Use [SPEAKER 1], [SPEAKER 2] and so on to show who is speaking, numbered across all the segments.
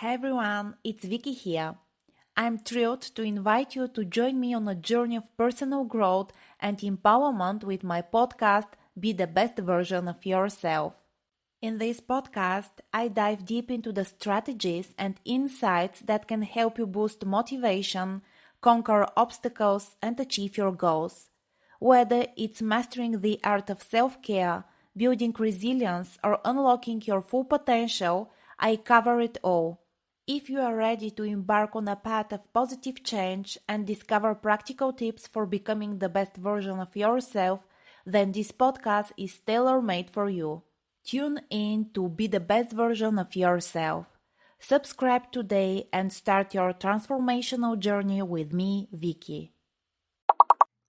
[SPEAKER 1] Hey everyone, it's Vicky here. I'm thrilled to invite you to join me on a journey of personal growth and empowerment with my podcast, Be the Best Version of Yourself. In this podcast, I dive deep into the strategies and insights that can help you boost motivation, conquer obstacles, and achieve your goals. Whether it's mastering the art of self care, building resilience, or unlocking your full potential, I cover it all. If you are ready to embark on a path of positive change and discover practical tips for becoming the best version of yourself, then this podcast is tailor made for you. Tune in to be the best version of yourself. Subscribe today and start your transformational journey with me, Vicky.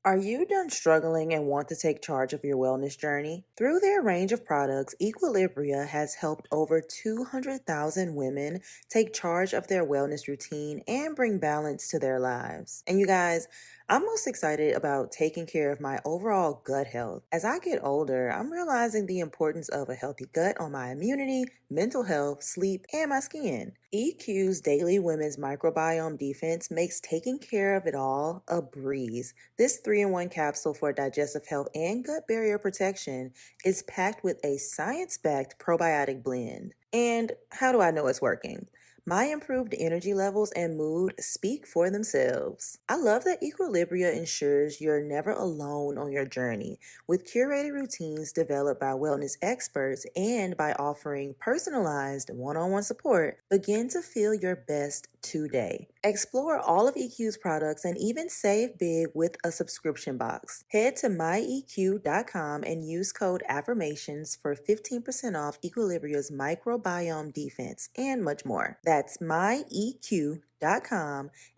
[SPEAKER 2] Are you done struggling and want to take charge of your wellness journey? Through their range of products, Equilibria has helped over 200,000 women take charge of their wellness routine and bring balance to their lives. And you guys, I'm most excited about taking care of my overall gut health. As I get older, I'm realizing the importance of a healthy gut on my immunity, mental health, sleep, and my skin. EQ's Daily Women's Microbiome Defense makes taking care of it all a breeze. This 3-in-1 capsule for digestive health and gut barrier protection is packed with a science-backed probiotic blend. And how do I know it's working? My improved energy levels and mood speak for themselves. I love that Equilibria ensures you're never alone on your journey, with curated routines developed by wellness experts and by offering personalized one-on-one support. Begin to feel your best today. Explore all of EQ's products and even save big with a subscription box. Head to myeq.com and use code Affirmations for 15% off Equilibria's microbiome defense and much more. That's myeq.com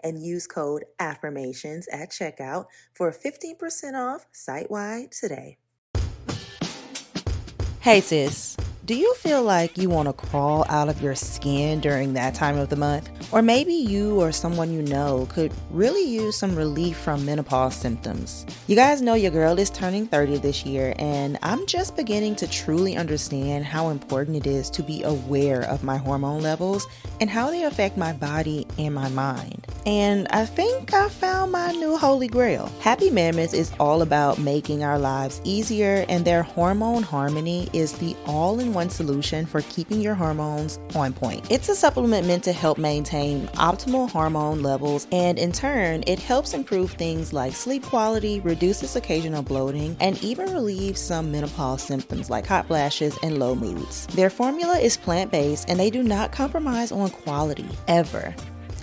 [SPEAKER 2] and use code Affirmations at checkout for 15% off site-wide today. Hey sis, do you feel like you want to crawl out of your skin during that time of the month? Or maybe you or someone you know could really use some relief from menopause symptoms. You guys know your girl is turning 30 this year, and I'm just beginning to truly understand how important it is to be aware of my hormone levels and how they affect my body and my mind. And I think I found my new holy grail. Happy Mammoth is all about making our lives easier, and their hormone harmony is the all-in-one solution for keeping your hormones on point. It's a supplement meant to help maintain optimal hormone levels, and in turn, it helps improve things like sleep quality, reduces occasional bloating, and even relieves some menopause symptoms like hot flashes and low moods. Their formula is plant-based, and they do not compromise on quality, ever.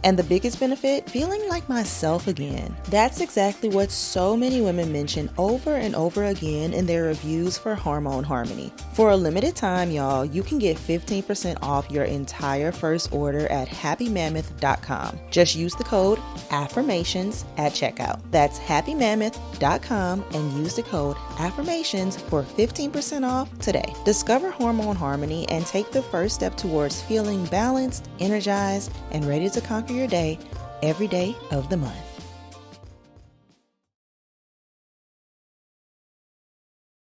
[SPEAKER 2] And the biggest benefit, feeling like myself again. That's exactly what so many women mention over and over again in their reviews for Hormone Harmony. For a limited time, y'all, you can get 15% off your entire first order at happymammoth.com. Just use the code Affirmations at checkout. That's happymammoth.com and use the code Affirmations for 15% off today. Discover Hormone Harmony and take the first step towards feeling balanced, energized, and ready to conquer your day every day of the month.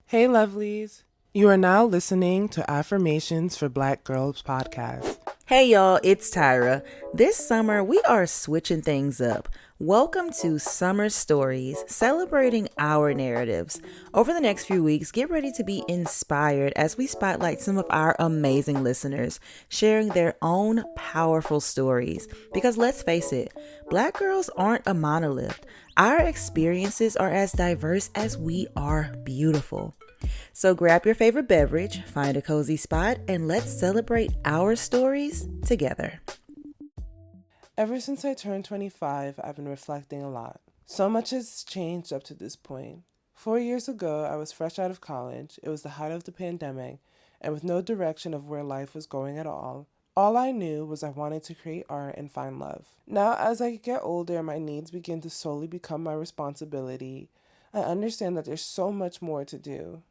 [SPEAKER 3] Hey lovelies, you are now listening to Affirmations for Black Girls podcast.
[SPEAKER 2] Hey y'all, it's Tyra. This summer we are switching things up. Welcome to Summer Stories, celebrating our narratives. Over the next few weeks, get ready to be inspired as we spotlight some of our amazing listeners, sharing their own powerful stories. Because let's face it, Black girls aren't a monolith. Our experiences are as diverse as we are beautiful. So grab your favorite beverage, find a cozy spot, and let's celebrate our stories together.
[SPEAKER 3] Ever since I turned 25, I've been reflecting a lot. So much has changed up to this point. 4 years ago, I was fresh out of college. It was the height of the pandemic, and with no direction of where life was going at all I knew was I wanted to create art and find love. Now, as I get older, my needs begin to slowly become my responsibility. I understand that there's so much more to do.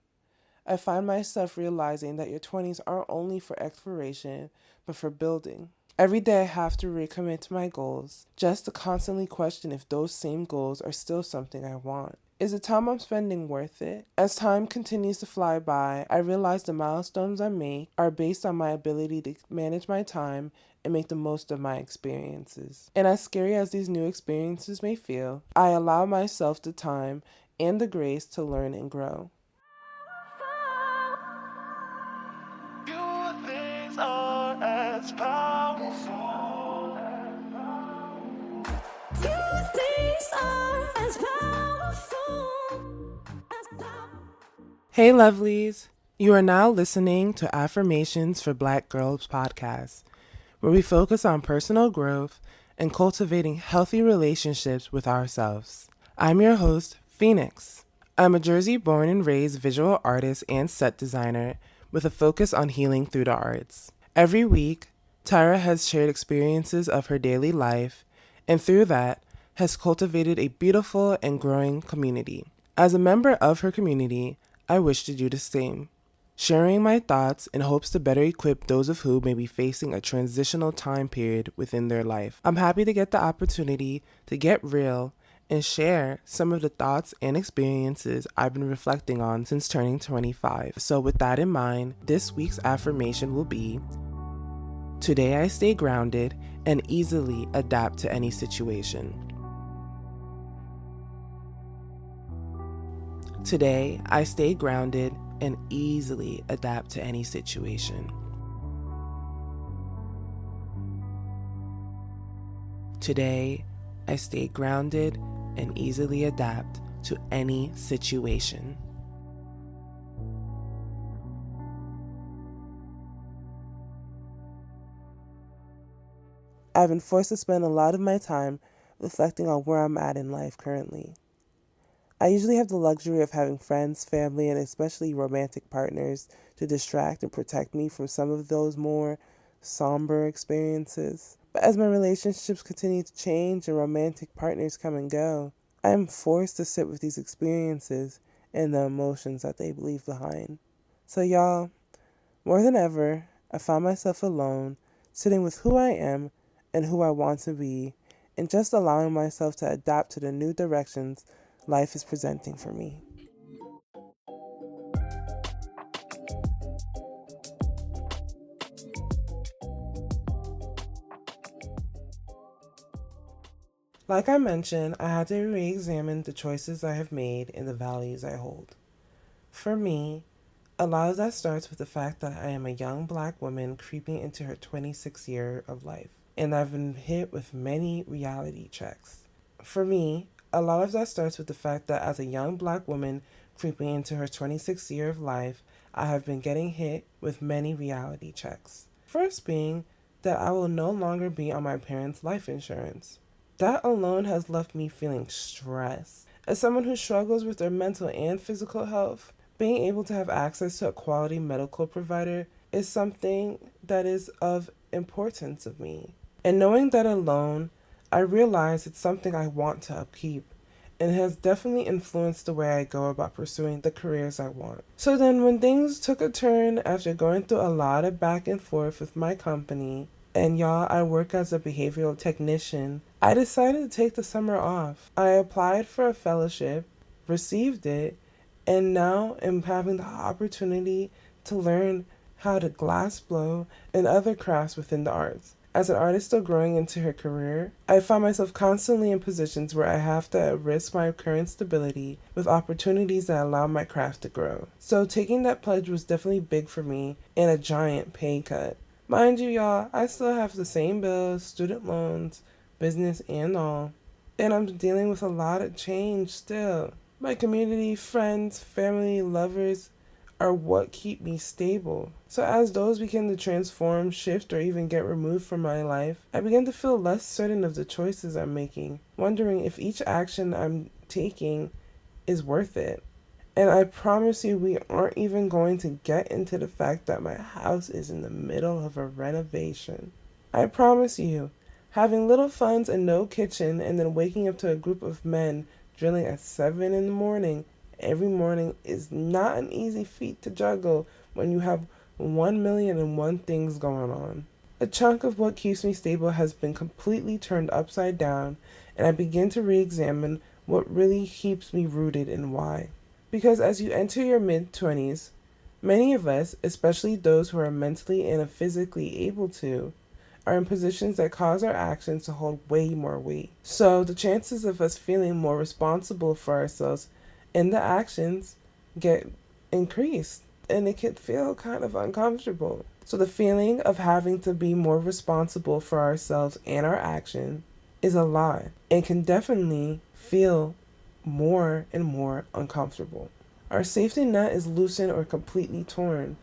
[SPEAKER 3] I find myself realizing that your 20s aren't only for exploration, but for building. Every day I have to recommit to my goals, just to constantly question if those same goals are still something I want. Is the time I'm spending worth it? As time continues to fly by, I realize the milestones I make are based on my ability to manage my time and make the most of my experiences. And as scary as these new experiences may feel, I allow myself the time and the grace to learn and grow. Few things are as powerful. Few things are as powerful. Hey, lovelies. You are now listening to Affirmations for Black Girls podcast, where we focus on personal growth and cultivating healthy relationships with ourselves. I'm your host, Phoenyx. I'm a Jersey-born and raised visual artist and set designer with a focus on healing through the arts. Every week, Tyra has shared experiences of her daily life, and through that, has cultivated a beautiful and growing community. As a member of her community, I wish to do the same, sharing my thoughts in hopes to better equip those of who may be facing a transitional time period within their life. I'm happy to get the opportunity to get real and share some of the thoughts and experiences I've been reflecting on since turning 25. So with that in mind, this week's affirmation will be, today I stay grounded and easily adapt to any situation. Today, I stay grounded and easily adapt to any situation. Today, I stay grounded and easily adapt to any situation. I've been forced to spend a lot of my time reflecting on where I'm at in life currently. I usually have the luxury of having friends, family, and especially romantic partners to distract and protect me from some of those more somber experiences. But as my relationships continue to change and romantic partners come and go, I am forced to sit with these experiences and the emotions that they leave behind. So y'all, more than ever, I find myself alone, sitting with who I am and who I want to be, and just allowing myself to adapt to the new directions life is presenting for me. Like I mentioned, I had to re-examine the choices I have made and the values I hold. For me, a lot of that starts with the fact that I am a young Black woman creeping into her 26th year of life, and I've been hit with many reality checks. For me, a lot of that starts with the fact that as a young Black woman creeping into her 26th year of life, I have been getting hit with many reality checks. First being that I will no longer be on my parents' life insurance. That alone has left me feeling stressed. As someone who struggles with their mental and physical health, being able to have access to a quality medical provider is something that is of importance to me. And knowing that alone, I realize it's something I want to upkeep, and it has definitely influenced the way I go about pursuing the careers I want. So then when things took a turn after going through a lot of back and forth with my company, and y'all, I work as a behavioral technician, I decided to take the summer off. I applied for a fellowship, received it, and now am having the opportunity to learn how to glass blow and other crafts within the arts. As an artist still growing into her career, I find myself constantly in positions where I have to risk my current stability with opportunities that allow my craft to grow. So taking that pledge was definitely big for me and a giant pay cut. Mind you, y'all, I still have the same bills, student loans, business, and all. And I'm dealing with a lot of change still. My community, friends, family, lovers are what keep me stable. So as those begin to transform, shift, or even get removed from my life, I begin to feel less certain of the choices I'm making, wondering if each action I'm taking is worth it. And I promise you, we aren't even going to get into the fact that my house is in the middle of a renovation. I promise you, having little funds and no kitchen, and then waking up to a group of men drilling at 7 in the morning every morning is not an easy feat to juggle when you have 1,000,001 things going on. A chunk of what keeps me stable has been completely turned upside down, and I begin to re-examine what really keeps me rooted and why. Because as you enter your mid-20s, many of us, especially those who are mentally and physically able to, are in positions that cause our actions to hold way more weight. So the chances of us feeling more responsible for ourselves in the actions get increased, and it can feel kind of uncomfortable. So the feeling of having to be more responsible for ourselves and our action is a lot and can definitely feel more and more uncomfortable. Our safety net is loosened or completely torn,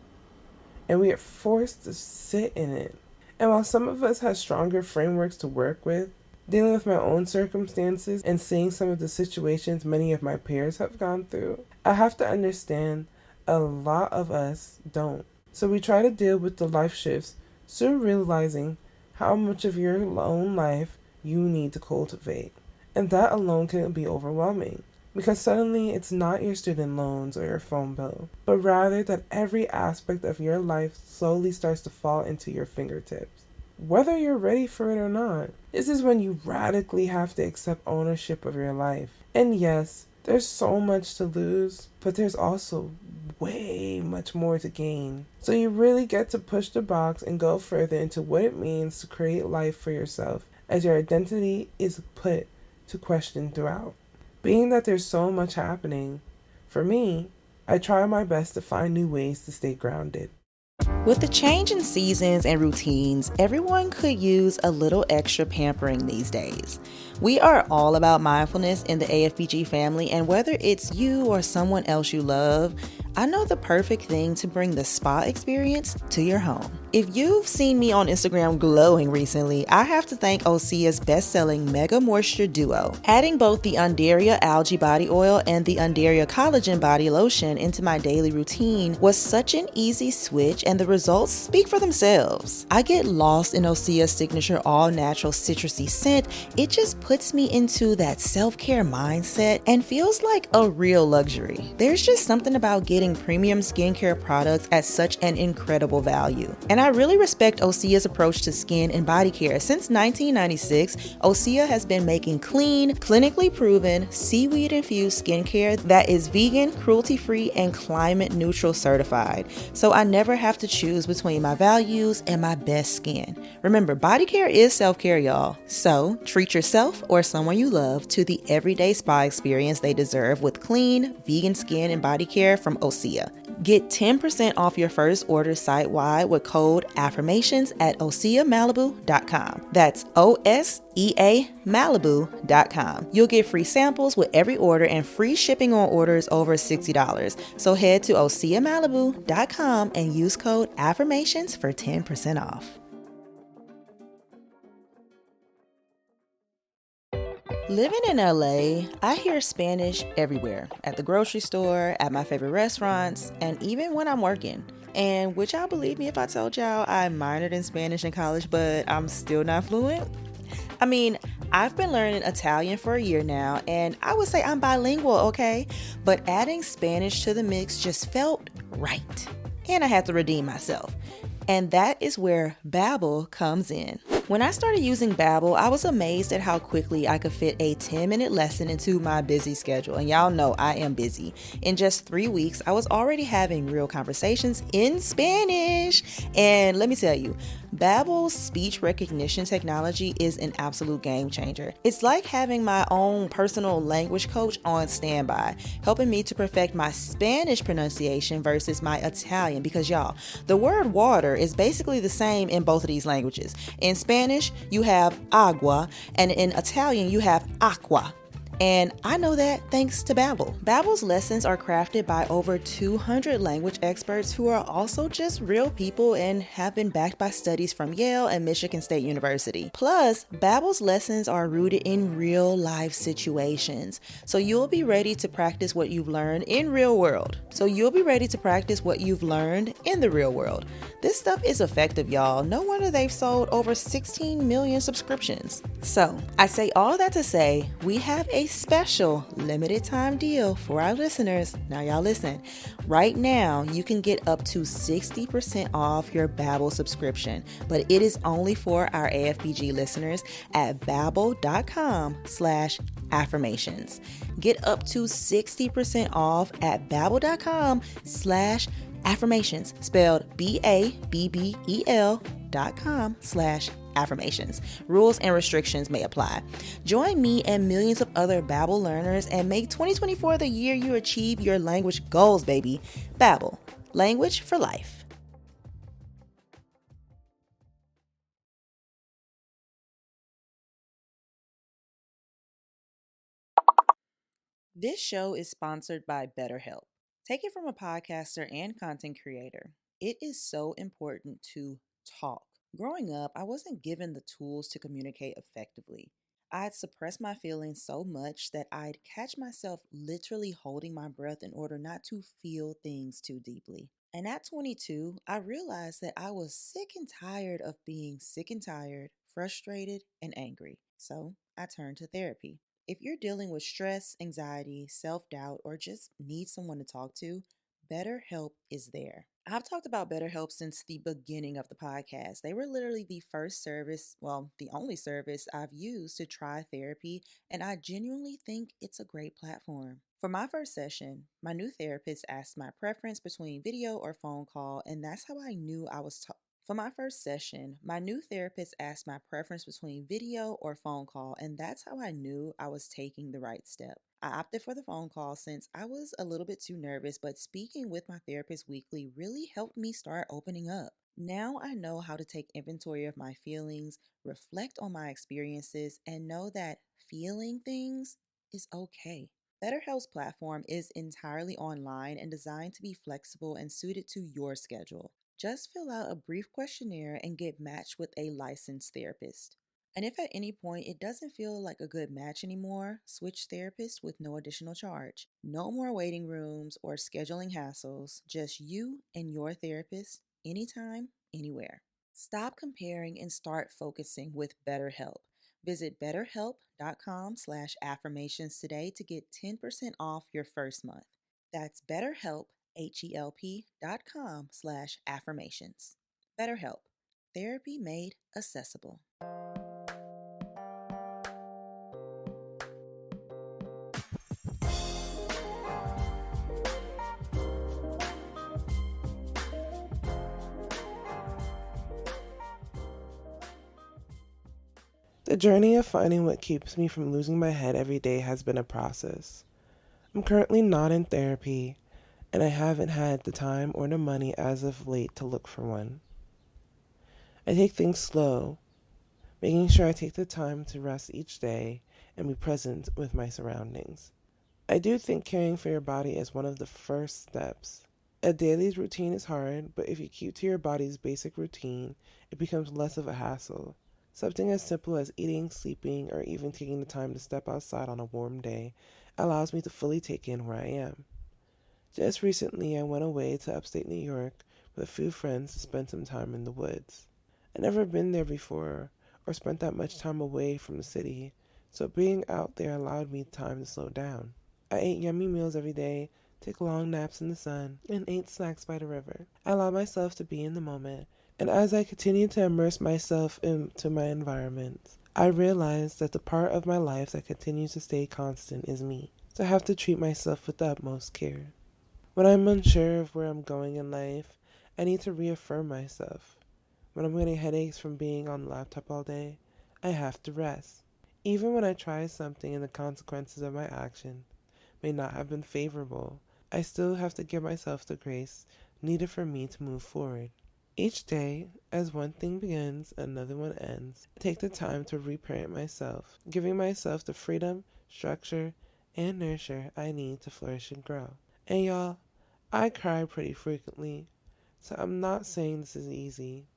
[SPEAKER 3] and we are forced to sit in it. And while some of us have stronger frameworks to work with, dealing with my own circumstances and seeing some of the situations many of my peers have gone through, I have to understand a lot of us don't. So we try to deal with the life shifts, soon realizing how much of your own life you need to cultivate. And that alone can be overwhelming, because suddenly it's not your student loans or your phone bill, but rather that every aspect of your life slowly starts to fall into your fingertips, whether you're ready for it or not. This is when you radically have to accept ownership of your life. And yes, there's so much to lose, but there's also way much more to gain. So you really get to push the box and go further into what it means to create life for yourself, as your identity is put to question throughout. Being that there's so much happening, for me, I try my best to find new ways to stay grounded.
[SPEAKER 2] With the change in seasons and routines, everyone could use a little extra pampering these days. We are all about mindfulness in the AFBG family, and whether it's you or someone else you love, I know the perfect thing to bring the spa experience to your home. If you've seen me on Instagram glowing recently, I have to thank Osea's best-selling Mega Moisture Duo. Adding both the Undaria Algae Body Oil and the Undaria Collagen Body Lotion into my daily routine was such an easy switch, and the results speak for themselves. I get lost in Osea's signature all-natural citrusy scent. It just puts me into that self-care mindset and feels like a real luxury. There's just something about getting premium skincare products at such an incredible value. And I really respect Osea's approach to skin and body care. Since 1996, Osea has been making clean, clinically proven, seaweed-infused skincare that is vegan, cruelty-free, and climate-neutral certified. So I never have to choose between my values and my best skin. Remember, body care is self-care, y'all. So treat yourself or someone you love to the everyday spa experience they deserve with clean, vegan skin and body care from Osea. Get 10% off your first order site-wide with code Affirmations at OseaMalibu.com. That's OSEA Malibu.com. You'll get free samples with every order and free shipping on orders over $60. So head to OseaMalibu.com and use code Affirmations for 10% off. Living in LA, I hear Spanish everywhere, at the grocery store, at my favorite restaurants, and even when I'm working. And would y'all believe me if I told y'all I minored in Spanish in college, but I'm still not fluent? I mean, I've been learning Italian for a year now, and I would say I'm bilingual, okay? But adding Spanish to the mix just felt right. And I had to redeem myself. And that is where Babbel comes in. When I started using Babbel, I was amazed at how quickly I could fit a 10-minute lesson into my busy schedule. And y'all know I am busy. In just 3 weeks, I was already having real conversations in Spanish. And let me tell you, Babbel's speech recognition technology is an absolute game changer. It's like having my own personal language coach on standby, helping me to perfect my Spanish pronunciation versus my Italian. Because y'all, the word water is basically the same in both of these languages. In Spanish, you have agua, and in Italian, you have aqua. And I know that thanks to Babbel. Babbel's lessons are crafted by over 200 language experts who are also just real people and have been backed by studies from Yale and Michigan State University. Plus, Babbel's lessons are rooted in real life situations. So you'll be ready to practice what you've learned in real world. In the real world. This stuff is effective, y'all. No wonder they've sold over 16 million subscriptions. So I say all that to say, we have a special limited time deal for our listeners. Now, y'all listen. Right now, you can get up to 60% off your Babbel subscription, but it is only for our AFBG listeners at babbel.com/affirmations. Get up to 60% off at babbel.com/affirmations, spelled BABBEL.com/affirmations. Rules and restrictions may apply. Join me and millions of other Babbel learners and make 2024 the year you achieve your language goals, baby. Babbel, language for life. This show is sponsored by BetterHelp. Take it from a podcaster and content creator. It is so important to talk. Growing up, I wasn't given the tools to communicate effectively. I'd suppress my feelings so much that I'd catch myself literally holding my breath in order not to feel things too deeply. And at 22, I realized that I was sick and tired of being sick and tired, frustrated, and angry. So I turned to therapy. If you're dealing with stress, anxiety, self doubt, or just need someone to talk to, BetterHelp is there. I've talked about BetterHelp since the beginning of the podcast. They were literally the first service, well, the only service I've used to try therapy, and I genuinely think it's a great platform. For my first session, my new therapist asked my preference between video or phone call, and that's how I knew I was For my first session, my new therapist asked my preference between video or phone call, and that's how I knew I was taking the right step. I opted for the phone call since I was a little bit too nervous, but speaking with my therapist weekly really helped me start opening up. Now I know how to take inventory of my feelings, reflect on my experiences, and know that feeling things is okay. BetterHelp's platform is entirely online and designed to be flexible and suited to your schedule. Just fill out a brief questionnaire and get matched with a licensed therapist. And if at any point it doesn't feel like a good match anymore, switch therapists with no additional charge. No more waiting rooms or scheduling hassles, just you and your therapist, anytime, anywhere. Stop comparing and start focusing with BetterHelp. Visit betterhelp.com/affirmations today to get 10% off your first month. That's BetterHelp, HELP.com/affirmations. BetterHelp, therapy made accessible.
[SPEAKER 3] The journey of finding what keeps me from losing my head every day has been a process. I'm currently not in therapy, and I haven't had the time or the money as of late to look for one. I take things slow, making sure I take the time to rest each day and be present with my surroundings. I do think caring for your body is one of the first steps. A daily routine is hard, but if you keep to your body's basic routine, it becomes less of a hassle. Something as simple as eating, sleeping, or even taking the time to step outside on a warm day allows me to fully take in where I am. Just recently, I went away to upstate New York with a few friends to spend some time in the woods. I'd never been there before or spent that much time away from the city, so being out there allowed me time to slow down. I ate yummy meals every day, took long naps in the sun, and ate snacks by the river. I allowed myself to be in the moment, and as I continued to immerse myself into my environment, I realized that the part of my life that continues to stay constant is me. So I have to treat myself with the utmost care. When I'm unsure of where I'm going in life, I need to reaffirm myself. When I'm getting headaches from being on the laptop all day, I have to rest. Even when I try something and the consequences of my action may not have been favorable, I still have to give myself the grace needed for me to move forward. Each day, as one thing begins, another one ends. I take the time to reparent myself, giving myself the freedom, structure, and nurture I need to flourish and grow. And y'all, I cry pretty frequently, so I'm not saying this is easy,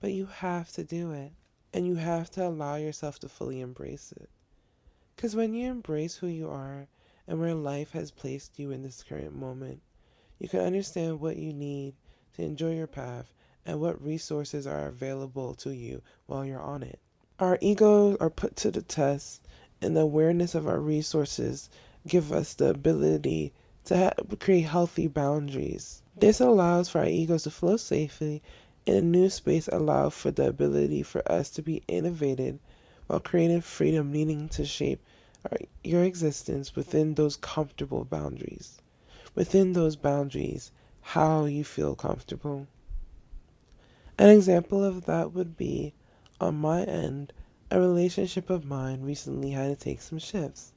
[SPEAKER 3] but you have to do it, and you have to allow yourself to fully embrace it. Because when you embrace who you are and where life has placed you in this current moment, you can understand what you need to enjoy your path and what resources are available to you while you're on it. Our egos are put to the test and the awareness of our resources give us the ability to create healthy boundaries. This allows for our egos to flow safely, and a new space allows for the ability for us to be innovative while creating freedom needing to shape your existence within those comfortable boundaries. Within those boundaries, how you feel comfortable. An example of that would be, on my end, a relationship of mine recently had to take some shifts.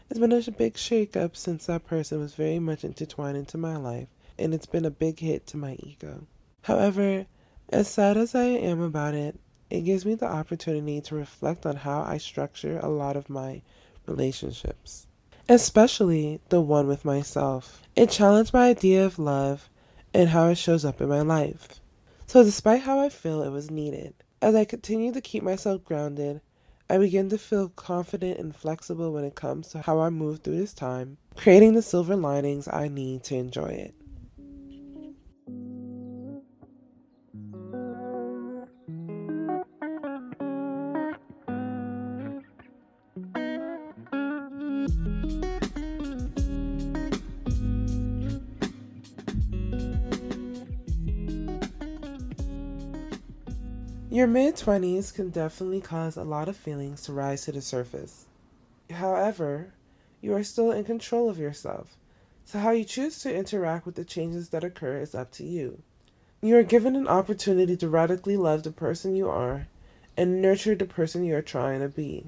[SPEAKER 3] It's been a big shake-up since that person was very much intertwined into my life, and it's been a big hit to my ego. However, as sad as I am about it, it gives me the opportunity to reflect on how I structure a lot of my relationships, especially the one with myself. It challenged my idea of love and how it shows up in my life. So despite how I feel, it was needed. As I continue to keep myself grounded, I begin to feel confident and flexible when it comes to how I move through this time, creating the silver linings I need to enjoy it. Your mid-20s can definitely cause a lot of feelings to rise to the surface. However, you are still in control of yourself, so how you choose to interact with the changes that occur is up to you. You are given an opportunity to radically love the person you are and nurture the person you are trying to be.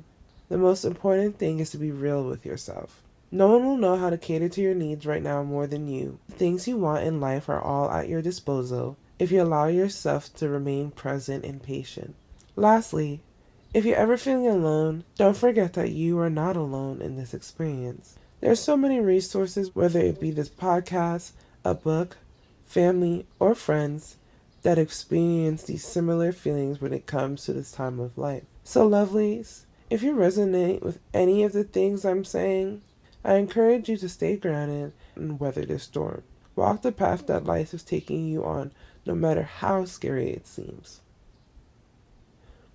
[SPEAKER 3] The most important thing is to be real with yourself. No one will know how to cater to your needs right now more than you. The things you want in life are all at your disposal if you allow yourself to remain present and patient. Lastly, if you're ever feeling alone, don't forget that you are not alone in this experience. There are so many resources, whether it be this podcast, a book, family, or friends, that experience these similar feelings when it comes to this time of life. So, lovelies, if you resonate with any of the things I'm saying, I encourage you to stay grounded and weather the storm. Walk the path that life is taking you on, no matter how scary it seems.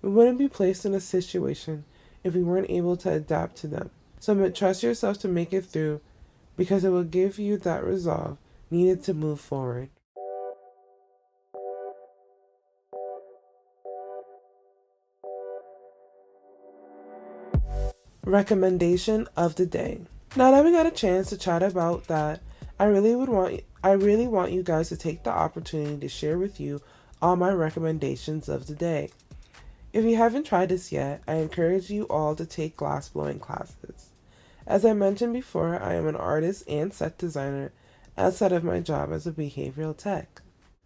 [SPEAKER 3] We wouldn't be placed in a situation if we weren't able to adapt to them. So trust yourself to make it through, because it will give you that resolve needed to move forward. Recommendation of the day. Now that we got a chance to chat about that, I really want you guys to take the opportunity to share with you all my recommendations of the day. If you haven't tried this yet, I encourage you all to take glass blowing classes. As I mentioned before, I am an artist and set designer outside of my job as a behavioral tech.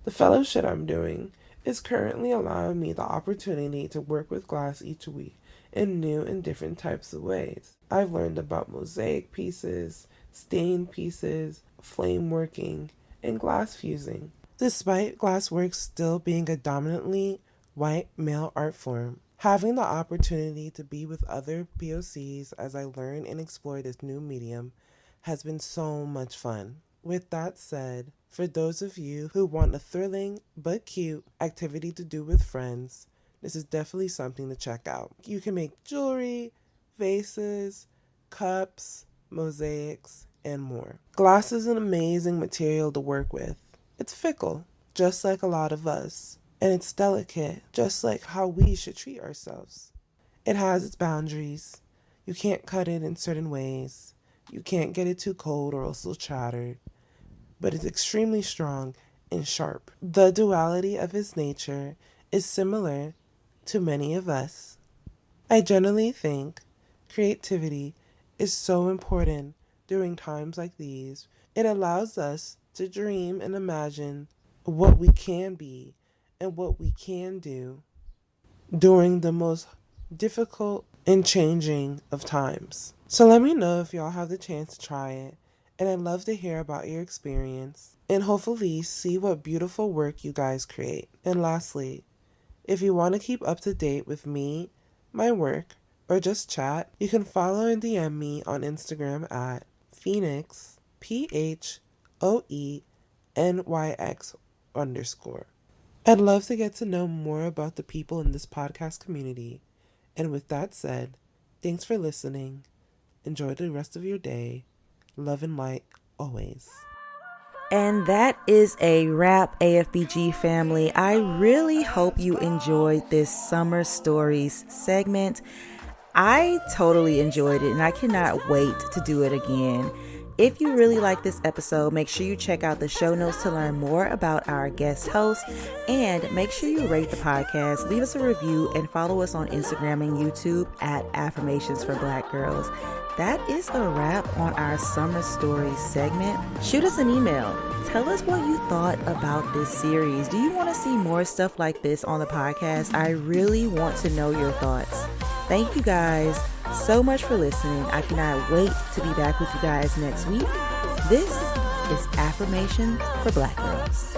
[SPEAKER 3] The fellowship I'm doing is currently allowing me the opportunity to work with glass each week in new and different types of ways. I've learned about mosaic pieces, stained pieces, flame working, and glass fusing. Despite glasswork still being a dominantly white male art form, having the opportunity to be with other POCs as I learn and explore this new medium has been so much fun. With that said, for those of you who want a thrilling but cute activity to do with friends, this is definitely something to check out. You can make jewelry, vases, cups, mosaics, and more. Glass is an amazing material to work with. It's fickle, just like a lot of us. And it's delicate, just like how we should treat ourselves. It has its boundaries. You can't cut it in certain ways. You can't get it too cold or else it'll chatter. But it's extremely strong and sharp. The duality of its nature is similar to many of us. I generally think creativity is so important during times like these. It allows us to dream and imagine what we can be and what we can do during the most difficult and changing of times. So let me know if y'all have the chance to try it, and I'd love to hear about your experience and hopefully see what beautiful work you guys create. And lastly, if you want to keep up to date with me, my work, or just chat, you can follow and DM me on Instagram at Phoenyx, PHOENYX_. I'd love to get to know more about the people in this podcast community. And with that said, Thanks for listening. Enjoy the rest of your day. Love and light always.
[SPEAKER 2] And that is a wrap, AFBG family. I really hope you enjoyed this Summer Stories segment. I totally enjoyed it, and I cannot wait to do it again. If you really like this episode, make sure you check out the show notes to learn more about our guest host, and make sure you rate the podcast, leave us a review, and follow us on Instagram and YouTube at Affirmations for Black Girls. That is a wrap on our Summer Stories segment. Shoot us an email. Tell us what you thought about this series. Do you want to see more stuff like this on the podcast? I really want to know your thoughts. Thank you guys so much for listening. I cannot wait to be back with you guys next week. This is Affirmations for Black Girls.